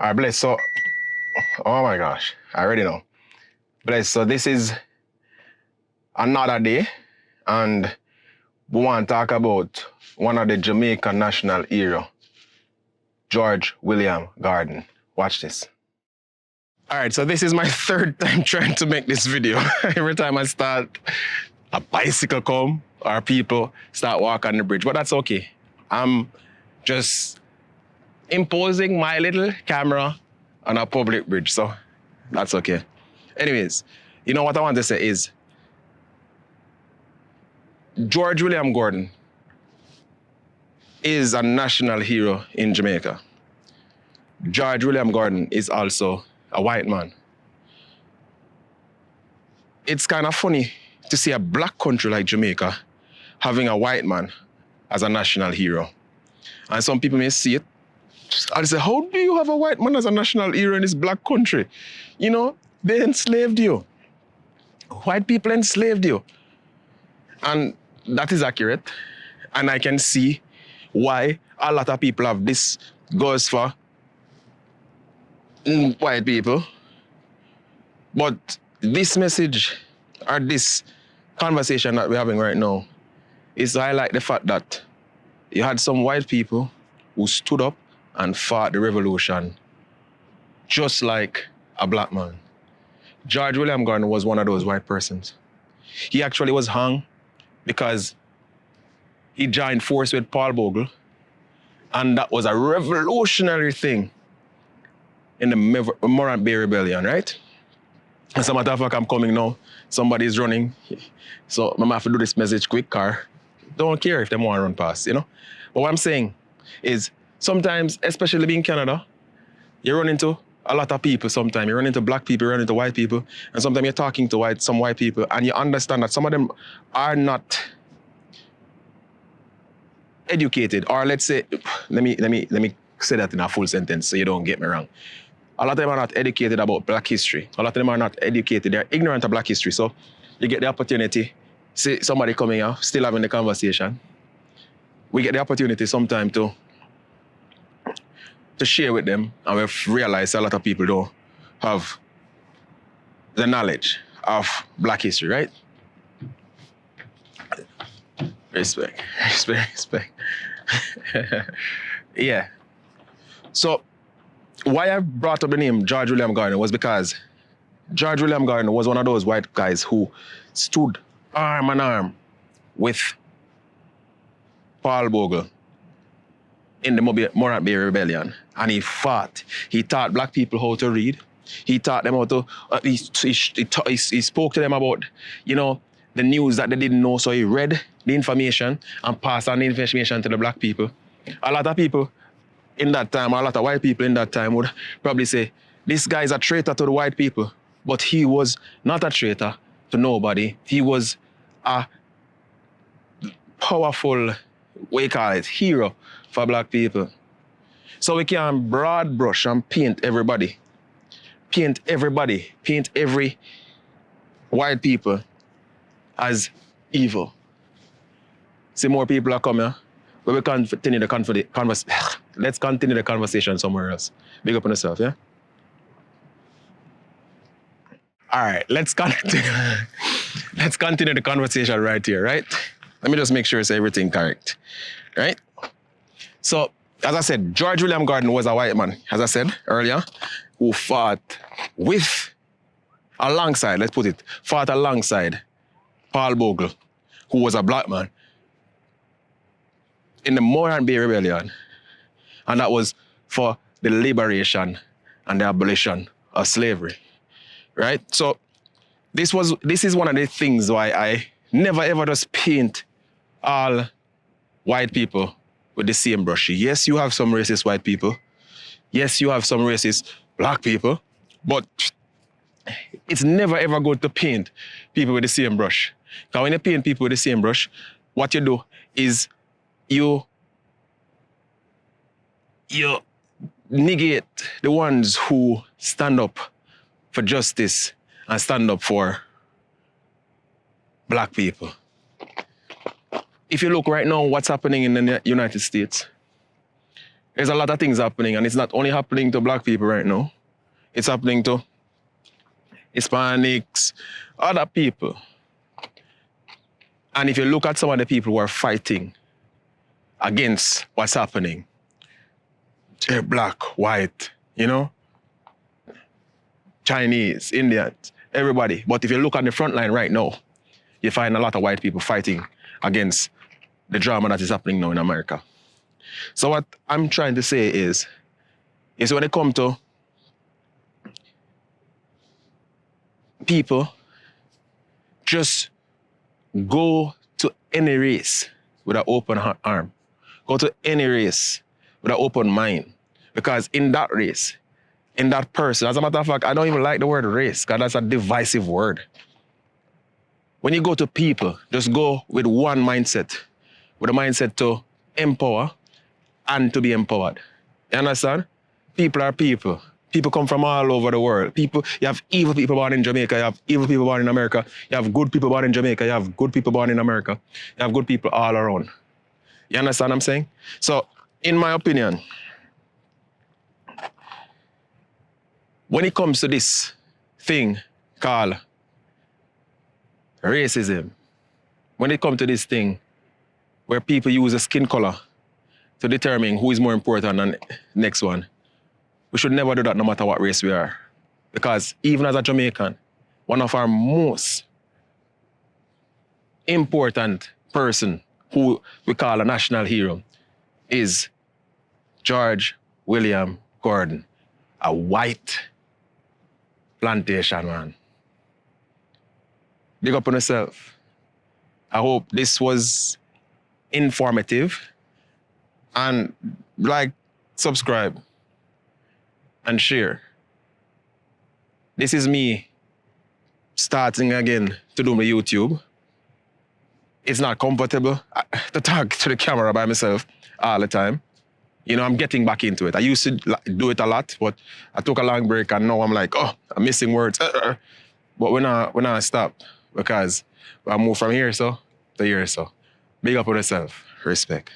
All right, Bless, so, oh my gosh, I already know. Bless, so this is another day, and we want to talk about one of the Jamaican national hero, George William Gordon. Watch this. All right, so this is my third time trying to make this video. Every time I start, a bicycle come, or people start walking on the bridge, but that's okay. I'm just imposing my little camera on a public bridge, so that's okay. Anyways, you know what I want to say is, George William Gordon is a national hero in Jamaica. George William Gordon is also a white man. It's kind of funny to see a black country like Jamaica having a white man as a national hero. And some people may see it and say, how do you have a white man as a national hero in this black country? You know, they enslaved you. White people enslaved you. And that is accurate. And I can see why a lot of people have this goes for white people. But this message or this conversation that we're having right now is to highlight the fact that you had some white people who stood up and fought the revolution just like a black man. George William Gordon was one of those white persons. He actually was hung because he joined force with Paul Bogle, and that was a revolutionary thing in the Morant Bay rebellion, right? As a matter of fact, I'm coming now. Somebody's running, so I'm gonna have to do this message quick, car. Don't care if they want to run past, you know? But what I'm saying is, sometimes, especially being in Canada, you run into a lot of people sometimes. You run into black people, you run into white people, and sometimes you're talking to some white people, and you understand that some of them are not educated, or let's say, let me say that in a full sentence so you don't get me wrong. A lot of them are not educated about black history. A lot of them are not educated, they're ignorant of black history. So you get the opportunity, see somebody coming out, still having the conversation. We get the opportunity sometime to share with them, and we've realized a lot of people don't have the knowledge of black history, right? Respect. Yeah. So why I brought up the name George William Gordon was because George William Gordon was one of those white guys who stood arm in arm with Paul Bogle in the Morant Bay rebellion, and he fought. He taught black people how to read. He taught them how to. He spoke to them about, you know, the news that they didn't know. So he read the information and passed on the information to the black people. A lot of people in that time, a lot of white people in that time would probably say, "This guy is a traitor to the white people," but he was not a traitor to nobody. He was a powerful, what you call it, hero for black people. So we can broad brush and paint everybody. Paint every white people as evil. See, more people are coming, but we continue the conversation. Let's continue the conversation somewhere else. Big up on yourself, yeah? All right, let's continue the conversation right here, right? Let me just make sure it's everything correct, right? So, as I said, George William Gordon was a white man, as I said earlier, who fought alongside Paul Bogle, who was a black man, in the Morant Bay rebellion. And that was for the liberation and the abolition of slavery, right? So this is one of the things why I never ever just paint all white people with the same brush. Yes, you have some racist white people. Yes, you have some racist black people, but it's never ever good to paint people with the same brush. Because when you paint people with the same brush, what you do is you negate the ones who stand up for justice and stand up for black people. If you look right now, what's happening in the United States, There's a lot of things happening, and it's not only happening to black people right now. It's happening to Hispanics, other people. And if you look at some of the people who are fighting against what's happening, they're black, white, you know, Chinese, Indians, everybody. But if you look at the front line right now, you find a lot of white people fighting against the drama that is happening now in America. So what I'm trying to say is when it comes to people, just go to any race with an open arm. Go to any race with an open mind. Because in that race, in that person, as a matter of fact, I don't even like the word race, because that's a divisive word. When you go to people, just go with one mindset, with a mindset to empower and to be empowered. You understand? People are people. People come from all over the world. People, you have evil people born in Jamaica, you have evil people born in America, you have good people born in Jamaica, you have good people born in America, you have good people all around. You understand what I'm saying? So, in my opinion, when it comes to this thing called racism, when it comes to this thing where people use a skin color to determine who is more important than the next one, we should never do that no matter what race we are. Because even as a Jamaican, one of our most important person who we call a national hero is George William Gordon, a white plantation man. Big up on yourself. I hope this was informative, and like, subscribe, and share. This is me starting again to do my YouTube. It's not comfortable to talk to the camera by myself all the time. You know, I'm getting back into it. I used to do it a lot, but I took a long break, and now I'm like, oh, I'm missing words. But when I stop, because I move from here to here. Big up on yourself. Respect.